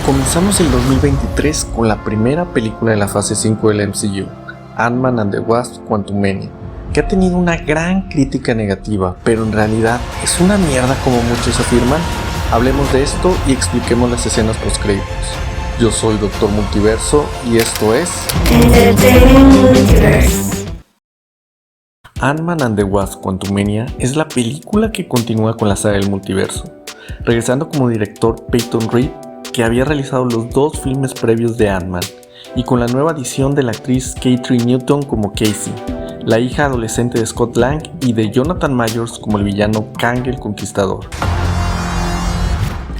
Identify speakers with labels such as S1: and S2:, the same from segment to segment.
S1: Comenzamos el 2023 con la primera película de la fase 5 del MCU, Ant-Man and the Wasp: Quantumania, que ha tenido una gran crítica negativa, pero en realidad es una mierda como muchos afirman. Hablemos de esto y expliquemos las escenas postcréditos. Yo soy Dr. Multiverso y esto es Ant-Man and the Wasp: Quantumania es la película que continúa con la saga del multiverso, regresando como director Peyton Reed, que había realizado los dos filmes previos de Ant-Man, y con la nueva adición de la actriz Kathryn Newton como Casey, la hija adolescente de Scott Lang, y de Jonathan Majors como el villano Kang el Conquistador.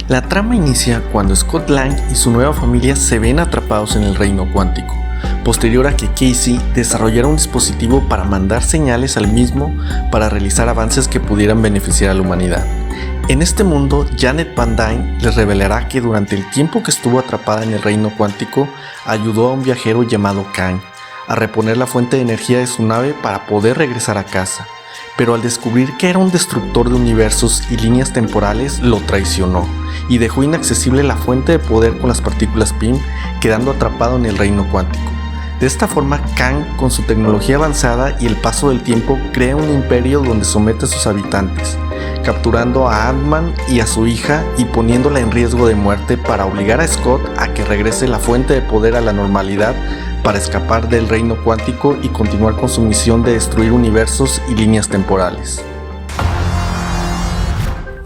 S1: La trama inicia cuando Scott Lang y su nueva familia se ven atrapados en el reino cuántico, posterior a que Casey desarrollara un dispositivo para mandar señales al mismo para realizar avances que pudieran beneficiar a la humanidad. En este mundo, Janet Van Dyne les revelará que durante el tiempo que estuvo atrapada en el reino cuántico, ayudó a un viajero llamado Kang a reponer la fuente de energía de su nave para poder regresar a casa, pero al descubrir que era un destructor de universos y líneas temporales, lo traicionó y dejó inaccesible la fuente de poder con las partículas PIM, quedando atrapado en el reino cuántico. De esta forma, Kang, con su tecnología avanzada y el paso del tiempo, crea un imperio donde somete a sus habitantes, capturando a Ant-Man y a su hija y poniéndola en riesgo de muerte para obligar a Scott a que regrese la fuente de poder a la normalidad para escapar del reino cuántico y continuar con su misión de destruir universos y líneas temporales.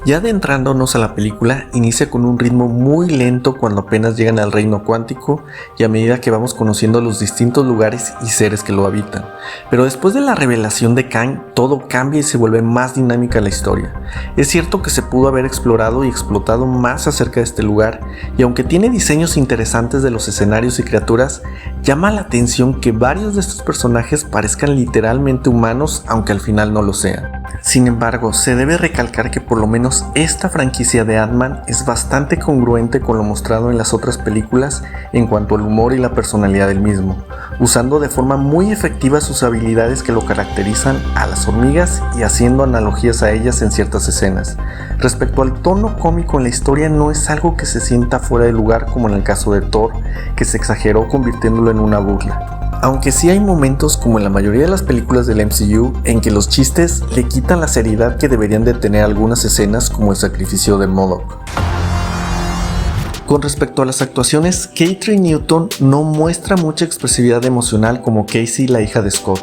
S1: Ya adentrándonos a la película, inicia con un ritmo muy lento cuando apenas llegan al reino cuántico y a medida que vamos conociendo los distintos lugares y seres que lo habitan. Pero después de la revelación de Kang, todo cambia y se vuelve más dinámica la historia. Es cierto que se pudo haber explorado y explotado más acerca de este lugar, y aunque tiene diseños interesantes de los escenarios y criaturas, llama la atención que varios de estos personajes parezcan literalmente humanos, aunque al final no lo sean. Sin embargo, se debe recalcar que por lo menos esta franquicia de Ant-Man es bastante congruente con lo mostrado en las otras películas en cuanto al humor y la personalidad del mismo, usando de forma muy efectiva sus habilidades que lo caracterizan a las hormigas y haciendo analogías a ellas en ciertas escenas. Respecto al tono cómico en la historia, no es algo que se sienta fuera de lugar como en el caso de Thor, que se exageró convirtiéndolo en una burla. Aunque sí hay momentos, como en la mayoría de las películas del MCU, en que los chistes le quitan la seriedad que deberían de tener algunas escenas, como el sacrificio de MODOK. Con respecto a las actuaciones, Kathryn Newton no muestra mucha expresividad emocional como Casey, la hija de Scott,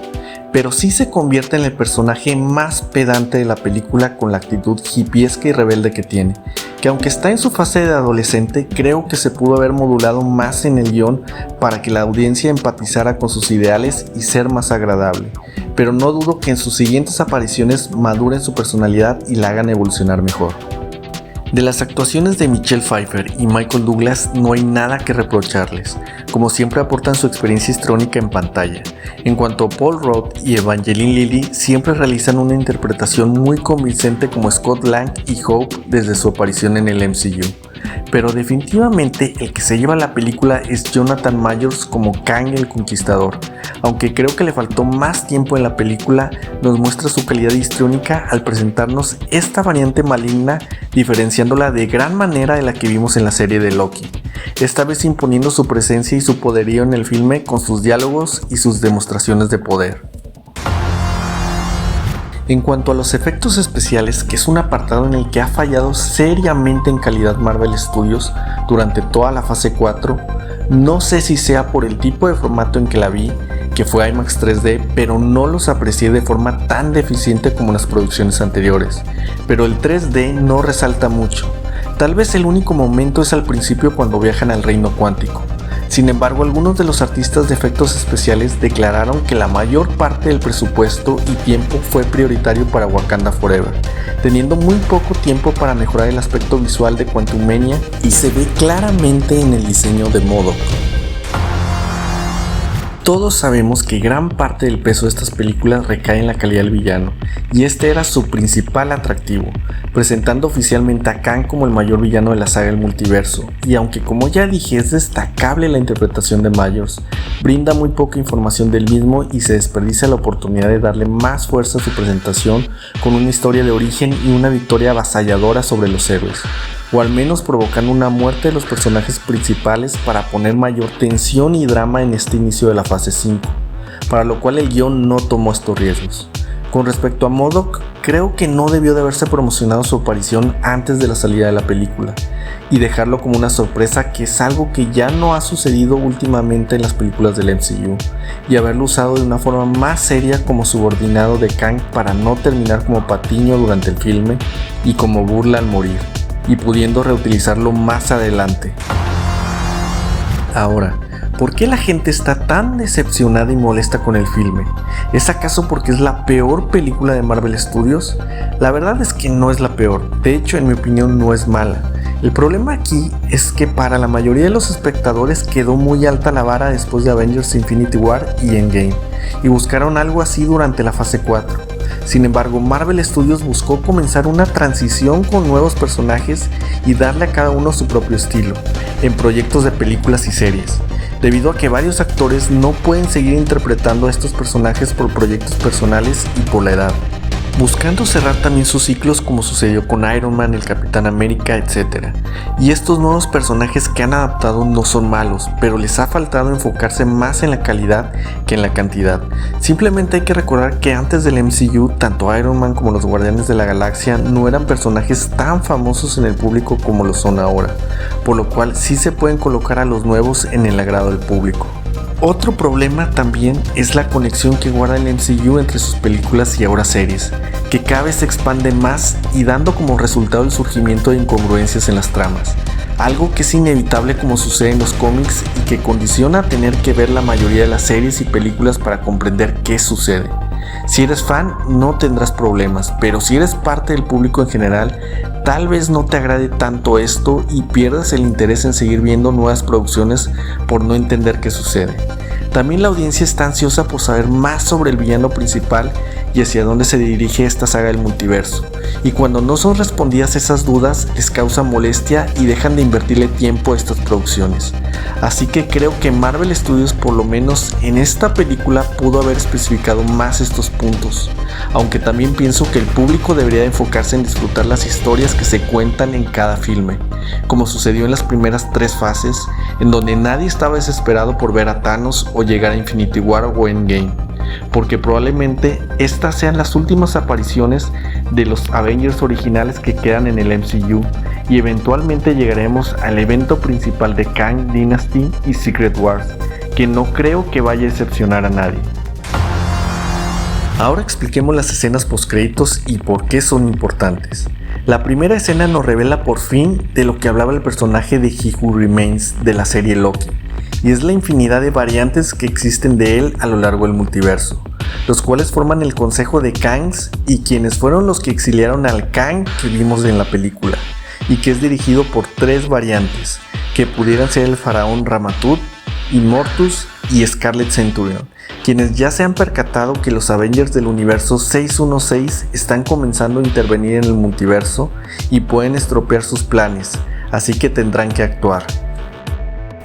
S1: pero sí se convierte en el personaje más pedante de la película con la actitud hippiesca y rebelde que tiene, que aunque está en su fase de adolescente, creo que se pudo haber modulado más en el guión para que la audiencia empatizara con sus ideales y ser más agradable, pero no dudo que en sus siguientes apariciones maduren su personalidad y la hagan evolucionar mejor. De las actuaciones de Michelle Pfeiffer y Michael Douglas no hay nada que reprocharles, como siempre aportan su experiencia histriónica en pantalla. En cuanto a Paul Rudd y Evangeline Lilly, siempre realizan una interpretación muy convincente como Scott Lang y Hope desde su aparición en el MCU. Pero definitivamente el que se lleva la película es Jonathan Majors como Kang el Conquistador. Aunque creo que le faltó más tiempo en la película, nos muestra su calidad histriónica al presentarnos esta variante maligna, diferenciándola de gran manera de la que vimos en la serie de Loki, esta vez imponiendo su presencia y su poderío en el filme con sus diálogos y sus demostraciones de poder. En cuanto a los efectos especiales, que es un apartado en el que ha fallado seriamente en calidad Marvel Studios durante toda la fase 4, no sé si sea por el tipo de formato en que la vi, que fue IMAX 3D, pero no los aprecié de forma tan deficiente como las producciones anteriores, pero el 3D no resalta mucho. Tal vez el único momento es al principio cuando viajan al reino cuántico. Sin embargo, algunos de los artistas de efectos especiales declararon que la mayor parte del presupuesto y tiempo fue prioritario para Wakanda Forever, teniendo muy poco tiempo para mejorar el aspecto visual de Quantumania, y se ve claramente en el diseño de MODOK. Todos sabemos que gran parte del peso de estas películas recae en la calidad del villano, y este era su principal atractivo, presentando oficialmente a Kang como el mayor villano de la saga del multiverso, y aunque como ya dije es destacable la interpretación de Majors, brinda muy poca información del mismo y se desperdicia la oportunidad de darle más fuerza a su presentación con una historia de origen y una victoria avasalladora sobre los héroes. o al menos provocando una muerte de los personajes principales para poner mayor tensión y drama en este inicio de la fase 5, para lo cual el guión no tomó estos riesgos. Con respecto a MODOK, creo que no debió de haberse promocionado su aparición antes de la salida de la película y dejarlo como una sorpresa, que es algo que ya no ha sucedido últimamente en las películas del MCU, y haberlo usado de una forma más seria como subordinado de Kang para no terminar como patiño durante el filme y como burla al morir, y pudiendo reutilizarlo más adelante. Ahora, ¿por qué la gente está tan decepcionada y molesta con el filme? ¿Es acaso porque es la peor película de Marvel Studios? La verdad es que no es la peor, de hecho en mi opinión no es mala. El problema aquí es que para la mayoría de los espectadores quedó muy alta la vara después de Avengers Infinity War y Endgame, y buscaron algo así durante la fase 4. Sin embargo, Marvel Studios buscó comenzar una transición con nuevos personajes y darle a cada uno su propio estilo, en proyectos de películas y series, debido a que varios actores no pueden seguir interpretando a estos personajes por proyectos personales y por la edad, buscando cerrar también sus ciclos como sucedió con Iron Man, el Capitán América, etc. Y estos nuevos personajes que han adaptado no son malos, pero les ha faltado enfocarse más en la calidad que en la cantidad. Simplemente hay que recordar que antes del MCU, tanto Iron Man como los Guardianes de la Galaxia no eran personajes tan famosos en el público como lo son ahora, por lo cual sí se pueden colocar a los nuevos en el agrado del público. Otro problema también es la conexión que guarda el MCU entre sus películas y ahora series, que cada vez se expande más y dando como resultado el surgimiento de incongruencias en las tramas, algo que es inevitable como sucede en los cómics y que condiciona tener que ver la mayoría de las series y películas para comprender qué sucede. Si eres fan no tendrás problemas, pero si eres parte del público en general, tal vez no te agrade tanto esto y pierdas el interés en seguir viendo nuevas producciones por no entender qué sucede. También la audiencia está ansiosa por saber más sobre el villano principal y hacia dónde se dirige esta saga del multiverso, y cuando no son respondidas esas dudas les causa molestia y dejan de invertirle tiempo a estas producciones. Así que creo que Marvel Studios, por lo menos en esta película, pudo haber especificado más estos puntos, aunque también pienso que el público debería enfocarse en disfrutar las historias que se cuentan en cada filme, como sucedió en las primeras 3 fases, en donde nadie estaba desesperado por ver a Thanos o llegar a Infinity War o Endgame, porque probablemente estas sean las últimas apariciones de los Avengers originales que quedan en el MCU, y eventualmente llegaremos al evento principal de Kang Dynasty y Secret Wars, que no creo que vaya a decepcionar a nadie. Ahora expliquemos las escenas postcréditos y por qué son importantes. La primera escena nos revela por fin de lo que hablaba el personaje de He Who Remains de la serie Loki, y es la infinidad de variantes que existen de él a lo largo del multiverso, los cuales forman el consejo de Kangs y quienes fueron los que exiliaron al Kang que vimos en la película, y que es dirigido por 3 variantes, que pudieran ser el faraón Ramatut, Immortus y Scarlet Centurion, quienes ya se han percatado que los Avengers del universo 616 están comenzando a intervenir en el multiverso y pueden estropear sus planes, así que tendrán que actuar.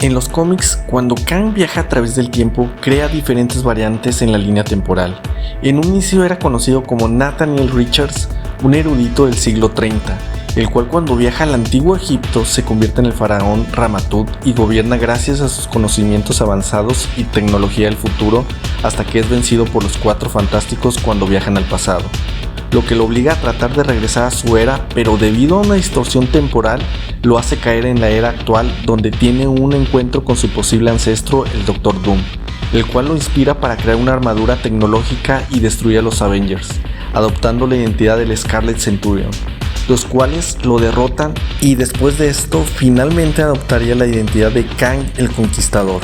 S1: En los cómics, cuando Kang viaja a través del tiempo, crea diferentes variantes en la línea temporal. En un inicio era conocido como Nathaniel Richards, un erudito del siglo 30, el cual cuando viaja al antiguo Egipto se convierte en el faraón Ramatut y gobierna gracias a sus conocimientos avanzados y tecnología del futuro, hasta que es vencido por los 4 fantásticos cuando viajan al pasado, lo que lo obliga a tratar de regresar a su era, pero debido a una distorsión temporal lo hace caer en la era actual, donde tiene un encuentro con su posible ancestro, el Dr. Doom, el cual lo inspira para crear una armadura tecnológica y destruir a los Avengers, adoptando la identidad del Scarlet Centurion, los cuales lo derrotan, y después de esto finalmente adoptaría la identidad de Kang el Conquistador.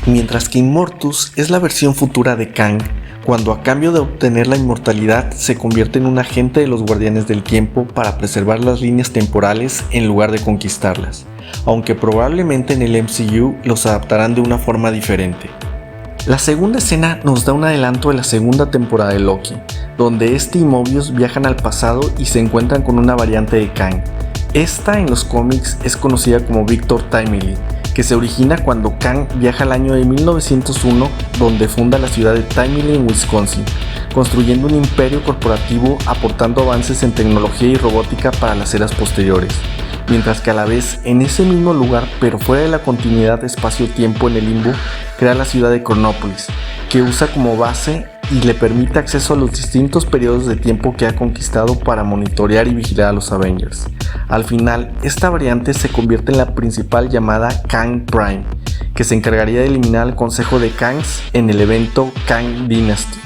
S1: Mientras que Immortus es la versión futura de Kang, cuando a cambio de obtener la inmortalidad se convierte en un agente de los Guardianes del Tiempo para preservar las líneas temporales en lugar de conquistarlas, aunque probablemente en el MCU los adaptarán de una forma diferente. La segunda escena nos da un adelanto de la segunda temporada de Loki, donde este y Mobius viajan al pasado y se encuentran con una variante de Kang. Esta en los cómics es conocida como Victor Timely, que se origina cuando Kang viaja al año de 1901, donde funda la ciudad de Timely en Wisconsin, construyendo un imperio corporativo aportando avances en tecnología y robótica para las eras posteriores, mientras que a la vez en ese mismo lugar, pero fuera de la continuidad de espacio-tiempo en el limbo, crea la ciudad de Chronopolis, que usa como base y le permite acceso a los distintos periodos de tiempo que ha conquistado para monitorear y vigilar a los Avengers. Al final, esta variante se convierte en la principal llamada Kang Prime, que se encargaría de eliminar al Consejo de Kangs en el evento Kang Dynasty.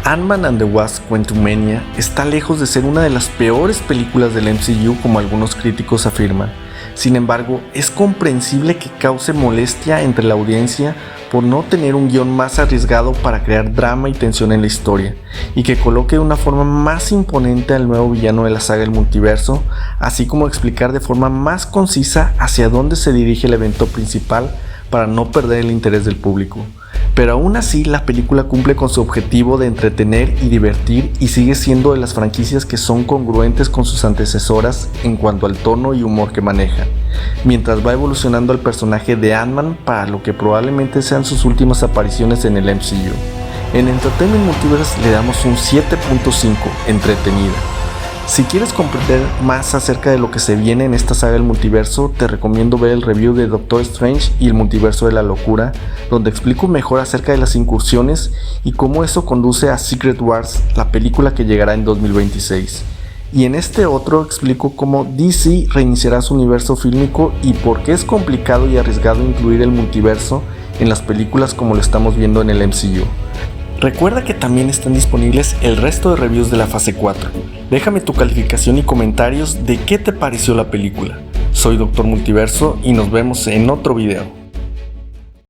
S1: Ant-Man and the Wasp: Quantumania está lejos de ser una de las peores películas del MCU como algunos críticos afirman. Sin embargo, es comprensible que cause molestia entre la audiencia por no tener un guión más arriesgado para crear drama y tensión en la historia, y que coloque de una forma más imponente al nuevo villano de la saga del multiverso, así como explicar de forma más concisa hacia dónde se dirige el evento principal para no perder el interés del público. Pero aún así, la película cumple con su objetivo de entretener y divertir y sigue siendo de las franquicias que son congruentes con sus antecesoras en cuanto al tono y humor que maneja, mientras va evolucionando el personaje de Ant-Man para lo que probablemente sean sus últimas apariciones en el MCU. En Entertainment Multiverse le damos un 7.5, entretenida. Si quieres comprender más acerca de lo que se viene en esta saga del multiverso, te recomiendo ver el review de Doctor Strange y el Multiverso de la Locura, donde explico mejor acerca de las incursiones y cómo eso conduce a Secret Wars, la película que llegará en 2026. Y en este otro explico cómo DC reiniciará su universo fílmico y por qué es complicado y arriesgado incluir el multiverso en las películas como lo estamos viendo en el MCU. Recuerda que también están disponibles el resto de reviews de la fase 4. Déjame tu calificación y comentarios de qué te pareció la película. Soy Doctor Multiverso y nos vemos en otro video.